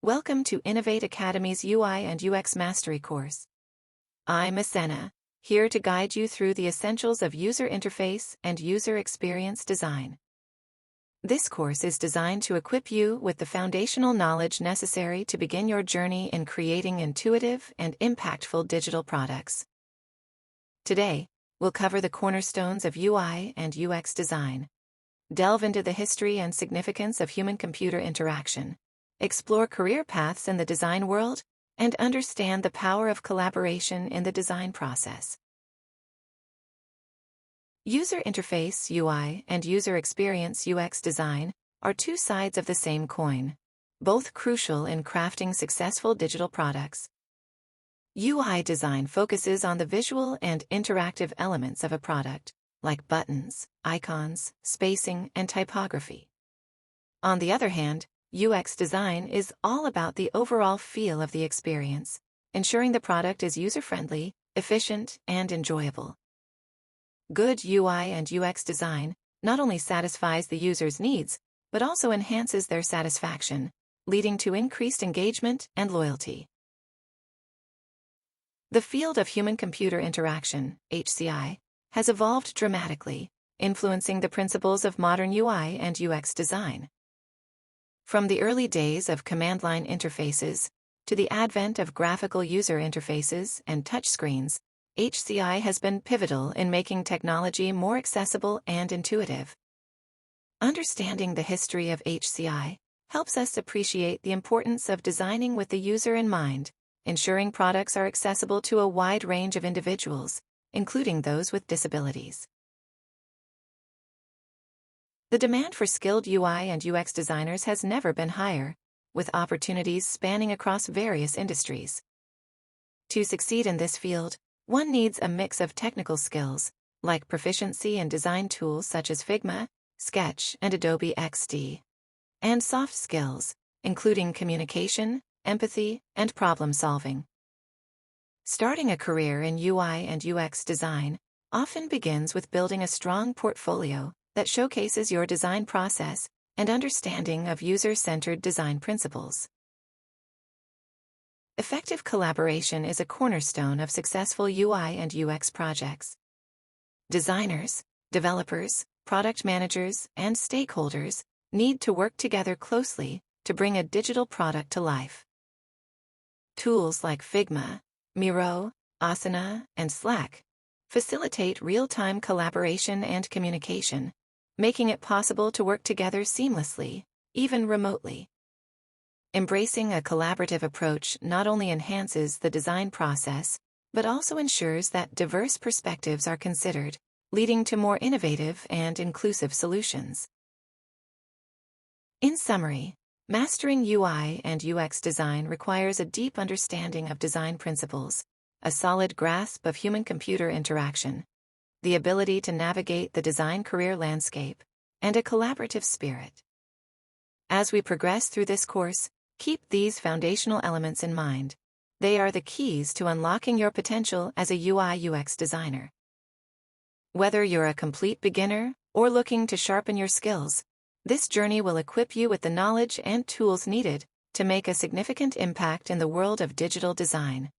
Welcome to Innovate Academy's UI and UX Mastery course. I'm Asena, here to guide you through the essentials of user interface and user experience design. This course is designed to equip you with the foundational knowledge necessary to begin your journey in creating intuitive and impactful digital products. Today, we'll cover the cornerstones of UI and UX design, delve into the history and significance of human-computer interaction, explore career paths in the design world, and understand the power of collaboration in the design process. User interface (UI) and user experience (UX) design are two sides of the same coin, both crucial in crafting successful digital products. UI design focuses on the visual and interactive elements of a product, like buttons, icons, spacing, and typography. On the other hand, UX design is all about the overall feel of the experience, ensuring the product is user-friendly, efficient, and enjoyable. Good UI and UX design not only satisfies the user's needs, but also enhances their satisfaction, leading to increased engagement and loyalty. The field of human-computer interaction, HCI, has evolved dramatically, influencing the principles of modern UI and UX design. From the early days of command-line interfaces to the advent of graphical user interfaces and touchscreens, HCI has been pivotal in making technology more accessible and intuitive. Understanding the history of HCI helps us appreciate the importance of designing with the user in mind, ensuring products are accessible to a wide range of individuals, including those with disabilities. The demand for skilled UI and UX designers has never been higher, with opportunities spanning across various industries. To succeed in this field, one needs a mix of technical skills, like proficiency in design tools such as Figma, Sketch, and Adobe XD, and soft skills, including communication, empathy, and problem-solving. Starting a career in UI and UX design often begins with building a strong portfolio that showcases your design process and understanding of user-centered design principles. Effective collaboration is a cornerstone of successful UI and UX projects. Designers, developers, product managers, and stakeholders need to work together closely to bring a digital product to life. Tools like Figma, Miro, Asana, and Slack facilitate real-time collaboration and communication, making it possible to work together seamlessly, even remotely. Embracing a collaborative approach not only enhances the design process, but also ensures that diverse perspectives are considered, leading to more innovative and inclusive solutions. In summary, mastering UI and UX design requires a deep understanding of design principles, a solid grasp of human-computer interaction, the ability to navigate the design career landscape, and a collaborative spirit. As we progress through this course, keep these foundational elements in mind. They are the keys to unlocking your potential as a UI/UX designer. Whether you're a complete beginner or looking to sharpen your skills, this journey will equip you with the knowledge and tools needed to make a significant impact in the world of digital design.